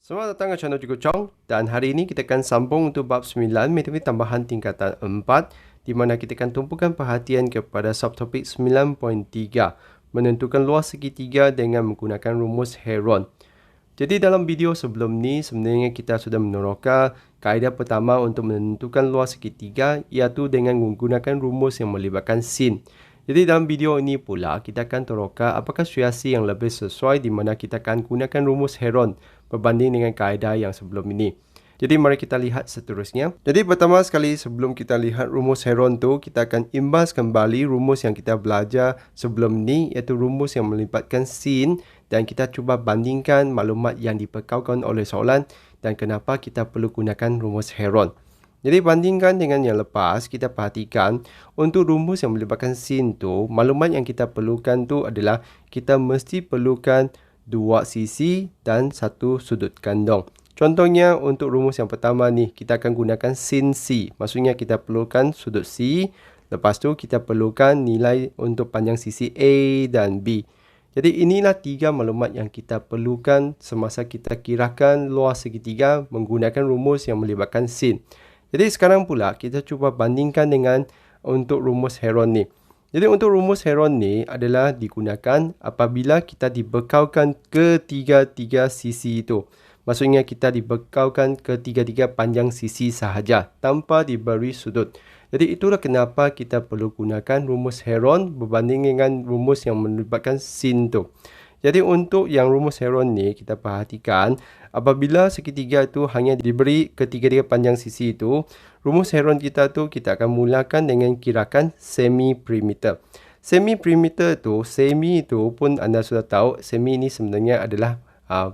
Selamat datang ke channel Cukup Chong, dan hari ini kita akan sambung untuk bab 9 matematik tambahan tingkatan 4, di mana kita akan tumpukan perhatian kepada subtopik 9.3, menentukan luas segitiga dengan menggunakan rumus Heron. Jadi dalam video sebelum ni sebenarnya kita sudah meneroka kaedah pertama untuk menentukan luas segitiga, iaitu dengan menggunakan rumus yang melibatkan sin. Jadi dalam video ini pula kita akan teroka apakah situasi yang lebih sesuai di mana kita akan gunakan rumus Heron berbanding dengan kaedah yang sebelum ini. Jadi mari kita lihat seterusnya. Jadi pertama sekali sebelum kita lihat rumus Heron tu, kita akan imbas kembali rumus yang kita belajar sebelum ni, iaitu rumus yang melibatkan sin, dan kita cuba bandingkan maklumat yang diperkaukan oleh soalan dan kenapa kita perlu gunakan rumus Heron. Jadi bandingkan dengan yang lepas, kita perhatikan untuk rumus yang melibatkan sin tu, maklumat yang kita perlukan tu adalah kita mesti perlukan dua sisi dan satu sudut kandung. Contohnya untuk rumus yang pertama ni, kita akan gunakan sin C. Maksudnya kita perlukan sudut C, lepas tu kita perlukan nilai untuk panjang sisi A dan B. Jadi inilah tiga maklumat yang kita perlukan semasa kita kirakan luas segitiga menggunakan rumus yang melibatkan sin. Jadi sekarang pula kita cuba bandingkan dengan untuk rumus Heron ni. Jadi untuk rumus Heron ni adalah digunakan apabila kita dibekalkan ketiga-tiga sisi itu. Maksudnya kita dibekalkan ketiga-tiga panjang sisi sahaja tanpa diberi sudut. Jadi itulah kenapa kita perlu gunakan rumus Heron berbanding dengan rumus yang melibatkan sin tu. Jadi untuk yang rumus Heron ni kita perhatikan apabila segitiga itu hanya diberi ketiga-tiga panjang sisi itu, rumus Heron kita tu kita akan mulakan dengan kirakan semi perimeter. Semi perimeter tu, semi itu pun anda sudah tahu, semi ini sebenarnya adalah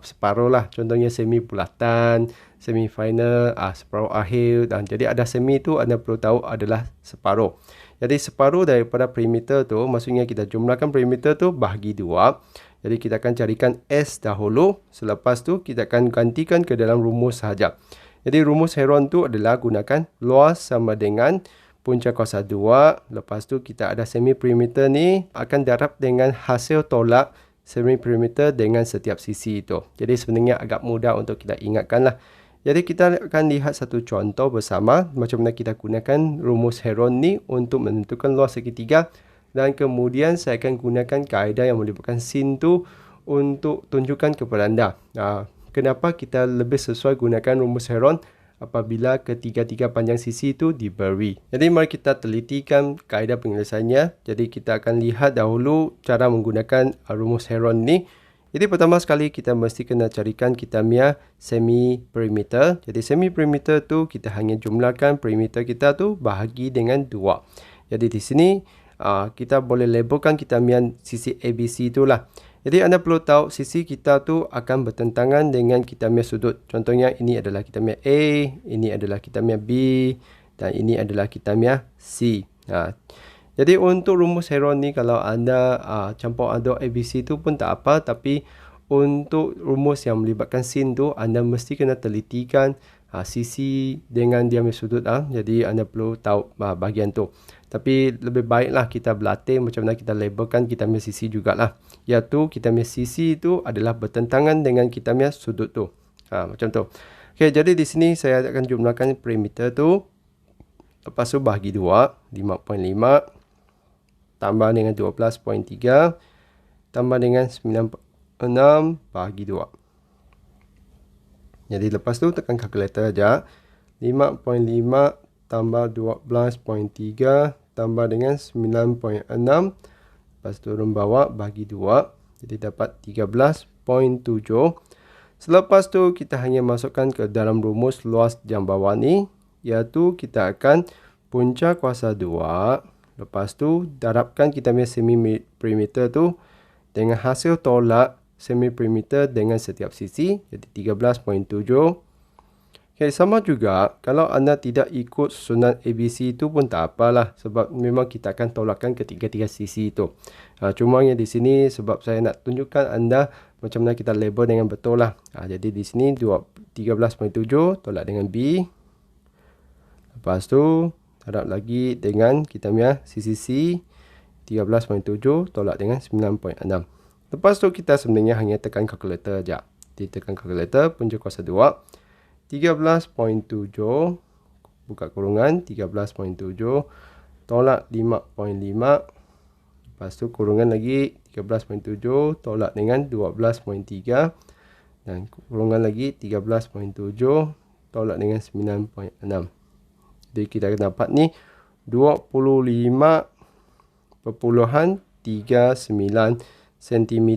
separuh lah. Contohnya semi bulatan, semi final, separuh akhir, dan jadi ada semi itu anda perlu tahu adalah separuh. Jadi separuh daripada perimeter tu, maksudnya kita jumlahkan perimeter tu bahagi 2. Jadi kita akan carikan S dahulu, selepas tu kita akan gantikan ke dalam rumus sahaja. Jadi rumus Heron tu adalah gunakan luas sama dengan punca kuasa 2. Lepas tu kita ada semi perimeter ni akan darab dengan hasil tolak semi perimeter dengan setiap sisi itu. Jadi sebenarnya agak mudah untuk kita ingatkan lah. Jadi kita akan lihat satu contoh bersama macam mana kita gunakan rumus Heron ni untuk menentukan luas segitiga. Dan kemudian saya akan gunakan kaedah yang melibatkan sin tu untuk tunjukkan kepada anda kenapa kita lebih sesuai gunakan rumus Heron apabila ketiga-tiga panjang sisi itu diberi. Jadi mari kita telitikan kaedah penyelesaiannya. Jadi kita akan lihat dahulu cara menggunakan rumus Heron ni. Jadi pertama sekali kita mesti kena carikan kita punya semi perimeter. Jadi semi perimeter tu kita hanya jumlahkan perimeter kita tu bahagi dengan 2. Jadi di sini kita boleh labelkan kita punya sisi ABC itulah. Jadi anda perlu tahu sisi kita tu akan bertentangan dengan kita punya sudut. Contohnya ini adalah kita punya A, ini adalah kita punya B, dan ini adalah kita punya C. Jadi untuk rumus Heron ni kalau anda campur aduk ABC tu pun tak apa, tapi untuk rumus yang melibatkan sin tu anda mesti kena telitikan sisi dengan dia punya sudut. Jadi anda perlu tahu bahagian tu. Tapi lebih baiklah kita berlatih macam mana kita labelkan kita punya sisi jugalah. Iaitu kita punya sisi itu adalah bertentangan dengan kita punya sudut tu. Macam tu. Okay, jadi di sini saya akan jumlahkan perimeter tu. Lepas tu bahagi 2, 5.5. Tambah dengan 12.3. Tambah dengan 9.6 bahagi 2. Jadi lepas tu tekan kalkulator aja. 5.5 tambah 12.3 tambah dengan 9.6. Lepas turun bawah bagi 2. Jadi dapat 13.7. Selepas tu kita hanya masukkan ke dalam rumus luas jam bawah ni. Iaitu kita akan punca kuasa 2. Lepas tu darabkan kita punya semi perimeter tu dengan hasil tolak semi perimeter dengan setiap sisi. Jadi 13.7. Okay, sama juga kalau anda tidak ikut susunan ABC itu pun tak apalah, sebab memang kita akan tolakkan ketiga-tiga sisi itu. Cuma yang di sini sebab saya nak tunjukkan anda macam mana kita label dengan betul lah. Jadi di sini 13.7 tolak dengan B. Lepas tu harap lagi dengan kita punya sisi C 13.7 tolak dengan 9.6. Lepas tu kita sebenarnya hanya tekan kalkulator aja. Ditekan kalkulator, punca kuasa 2. 13.7, buka kurungan, 13.7, tolak 5.5. Lepas tu kurungan lagi 13.7, tolak dengan 12.3. Dan kurungan lagi 13.7, tolak dengan 9.6. Jadi kita akan dapat ni 25.39 cm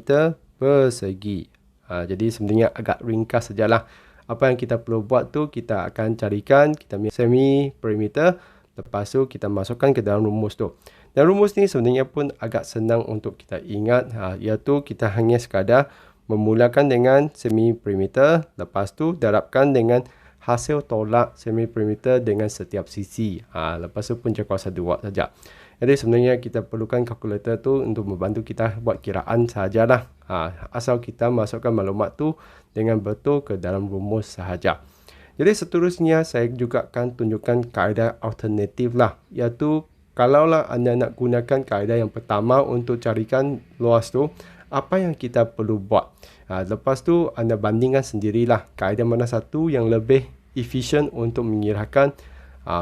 persegi. Jadi sebenarnya agak ringkas sajalah. Apa yang kita perlu buat tu, kita akan carikan kita punya semi perimeter. Lepas tu kita masukkan ke dalam rumus tu. Dan rumus ni sebenarnya pun agak senang untuk kita ingat. Iaitu kita hanya sekadar memulakan dengan semi perimeter. Lepas tu darabkan dengan hasil tolak semi perimeter dengan setiap sisi. Lepas tu punca kuasa 2 saja. Jadi sebenarnya kita perlukan kalkulator tu untuk membantu kita buat kiraan sahajalah. Asal kita masukkan maklumat tu dengan betul ke dalam rumus sahaja. Jadi seterusnya saya juga akan tunjukkan kaedah alternatif lah. Iaitu kalaulah anda nak gunakan kaedah yang pertama untuk carikan luas tu, apa yang kita perlu buat. Lepas tu anda bandingkan sendirilah kaedah mana satu yang lebih efisien untuk mengirahkan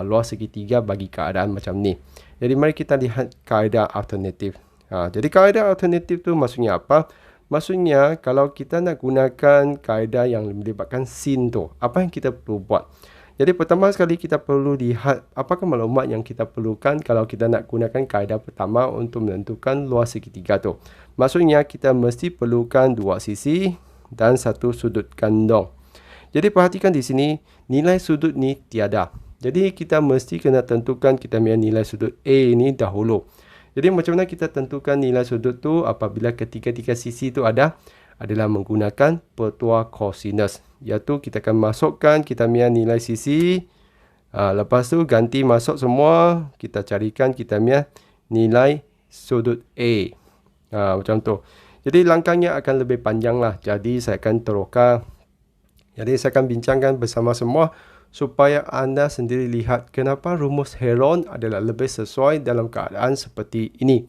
luas segitiga bagi keadaan macam ni. Jadi mari kita lihat kaedah alternatif. Jadi kaedah alternatif tu maksudnya apa? Maksudnya kalau kita nak gunakan kaedah yang melibatkan sin tu, apa yang kita perlu buat? Jadi pertama sekali kita perlu lihat apakah maklumat yang kita perlukan kalau kita nak gunakan kaedah pertama untuk menentukan luas segitiga tu. Maksudnya kita mesti perlukan dua sisi dan satu sudut kandung. Jadi perhatikan di sini, nilai sudut ni tiada. Jadi kita mesti kena tentukan kita punya nilai sudut A ni dahulu. Jadi macam mana kita tentukan nilai sudut tu apabila ketiga-tiga sisi tu ada? Adalah menggunakan petua kosinus. Iaitu kita akan masukkan kita punya nilai sisi. Lepas tu ganti masuk semua. Kita carikan kita punya nilai sudut A. Macam tu. Jadi langkahnya akan lebih panjang lah. Jadi saya akan terukar. Jadi saya akan bincangkan bersama semua supaya anda sendiri lihat kenapa rumus Heron adalah lebih sesuai dalam keadaan seperti ini.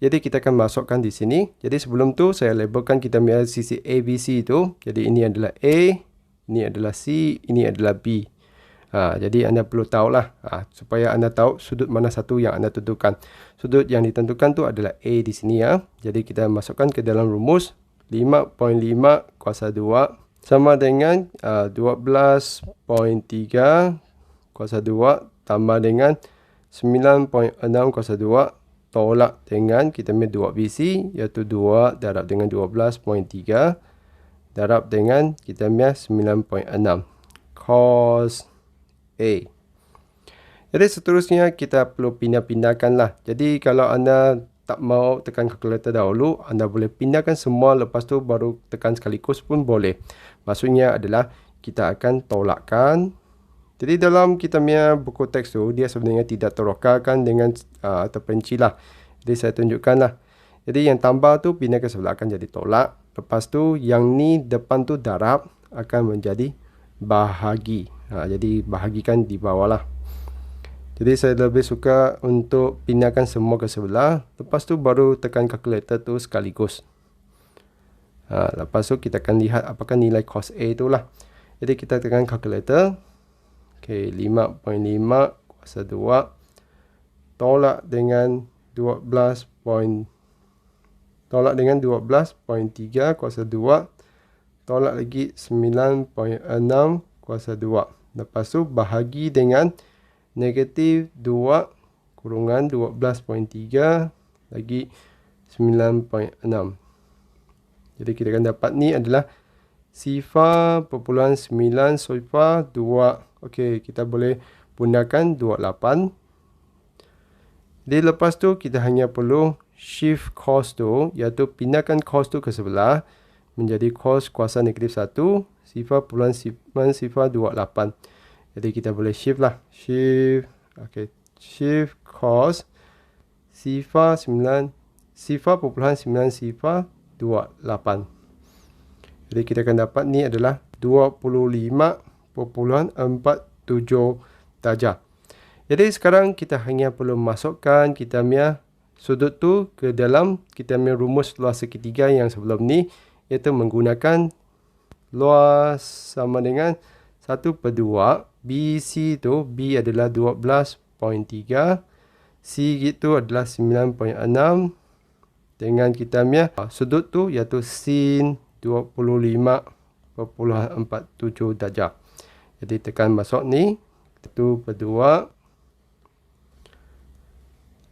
Jadi kita akan masukkan di sini. Jadi sebelum tu saya labelkan kita punya sisi ABC itu. Jadi ini adalah A, ini adalah C, ini adalah B. Jadi anda perlu tahulah supaya anda tahu sudut mana satu yang anda tentukan. Sudut yang ditentukan tu adalah A di sini ya. Jadi kita masukkan ke dalam rumus 5.5 kuasa 2 sama dengan 12.3 kuasa 2 tambah dengan 9.6 kuasa 2 tolak dengan kita punya 2BC iaitu 2 darab dengan 12.3 darab dengan kita punya 9.6 cos A. Jadi seterusnya kita perlu pindah-pindahkan lah. Jadi kalau anda tak mau tekan kalkulator dahulu, anda boleh pindahkan semua lepas tu baru tekan sekaligus pun boleh. Maksudnya adalah kita akan tolakkan. Jadi dalam kita punya buku teks tu, dia sebenarnya tidak terokarkan dengan terperinci lah. Jadi saya tunjukkan lah. Jadi yang tambah tu pindah ke sebelah akan jadi tolak. Lepas tu yang ni depan tu darab akan menjadi bahagi. Jadi bahagikan di bawah lah. Jadi saya lebih suka untuk pindahkan semua ke sebelah. Lepas tu baru tekan kalkulator tu sekaligus. Lepas tu kita akan lihat apakah nilai cos A tu lah. Jadi kita tekan kalkulator. Okay, 5.5 kuasa 2. Tolak dengan 12.3 kuasa 2. Tolak lagi 9.6 kuasa 2. Lepas tu bahagi dengan negatif 2 kurungan 12.3 lagi 9.6. Jadi kita akan dapat ni adalah sifar perpuluhan 9 sifar 2. Okey, kita boleh gunakan 28. Jadi lepas tu kita hanya perlu shift cos tu, iaitu pindahkan cos tu ke sebelah menjadi cos kuasa negatif 1 sifar perpuluhan 9 sifar 28. Jadi kita boleh shift lah. Shift. Okay. Shift cos sifar 9 sifar perpuluhan 9 sifar 28. Jadi kita akan dapat ni adalah 25.47 darjah. Jadi sekarang kita hanya perlu masukkan kita punya sudut tu ke dalam kita punya rumus luas segitiga yang sebelum ni, iaitu menggunakan luas sama dengan 1/2. BC tu, B adalah 12.3. C gitu adalah 9.6. Dengan kita punya sudut tu iaitu sin 25.47 darjah. Jadi tekan masuk ni 1/2.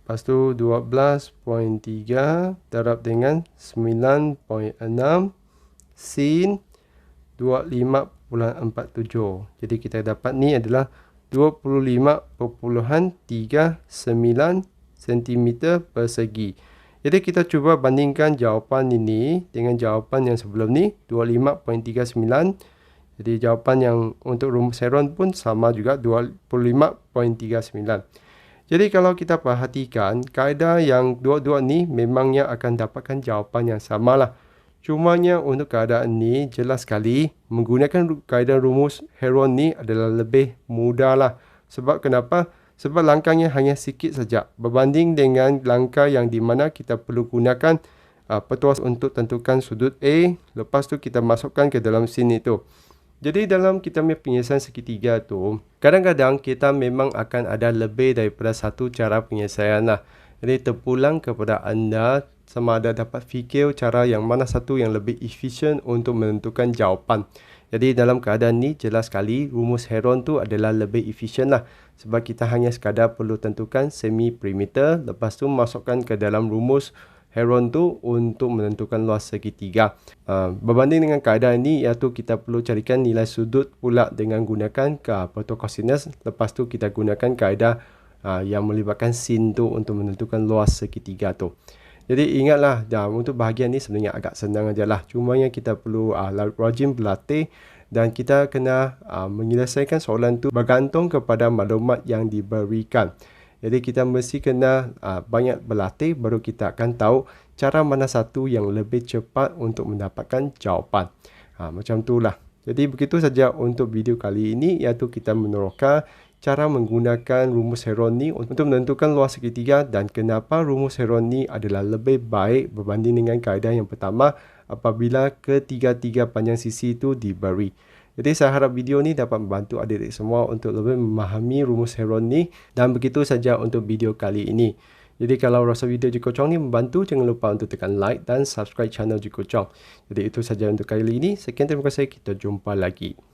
Lepas tu 12.3 darab dengan 9.6 sin 25.47. Jadi kita dapat ni adalah 25.39 cm persegi. Jadi kita cuba bandingkan jawapan ini dengan jawapan yang sebelum ni 25.39. Jadi jawapan yang untuk rumus Heron pun sama juga 25.39. Jadi kalau kita perhatikan, kaedah yang dua-dua ni memangnya akan dapatkan jawapan yang sama lah. Cumanya untuk keadaan ni jelas sekali menggunakan kaedah rumus Heron ni adalah lebih mudah lah. Sebab kenapa? Sebab langkahnya hanya sikit saja berbanding dengan langkah yang di mana kita perlu gunakan petuas untuk tentukan sudut A. Lepas tu kita masukkan ke dalam sin itu. Jadi dalam kita punya penyelesaian segitiga tu, kadang-kadang kita memang akan ada lebih daripada satu cara penyelesaian lah. Jadi terpulang kepada anda sama ada dapat fikir cara yang mana satu yang lebih efisien untuk menentukan jawapan. Jadi dalam keadaan ni jelas sekali rumus Heron tu adalah lebih efisien lah. Sebab kita hanya sekadar perlu tentukan semi perimeter, lepas tu masukkan ke dalam rumus Heron tu untuk menentukan luas segitiga. Berbanding dengan keadaan ini, iaitu kita perlu carikan nilai sudut pula dengan gunakan kosinus. Lepas tu kita gunakan kaedah yang melibatkan sin tu untuk menentukan luas segitiga tu. Jadi ingatlah, untuk bahagian ni sebenarnya agak senang aja lah. Cuma yang kita perlu rajin berlatih dan kita kena menyelesaikan soalan tu bergantung kepada maklumat yang diberikan. Jadi kita mesti kena banyak berlatih baru kita akan tahu cara mana satu yang lebih cepat untuk mendapatkan jawapan. Macam itulah. Jadi begitu saja untuk video kali ini, iaitu kita meneroka cara menggunakan rumus Heron ni untuk menentukan luas segitiga dan kenapa rumus Heron ni adalah lebih baik berbanding dengan kaedah yang pertama apabila ketiga-tiga panjang sisi itu diberi. Jadi saya harap video ni dapat membantu adik-adik semua untuk lebih memahami rumus Heron ni. Dan begitu saja untuk video kali ini. Jadi kalau rasa video Jiko Chong ni membantu, jangan lupa untuk tekan like dan subscribe channel Jiko Chong. Jadi itu saja untuk kali ini. Sekian, terima kasih. Kita jumpa lagi.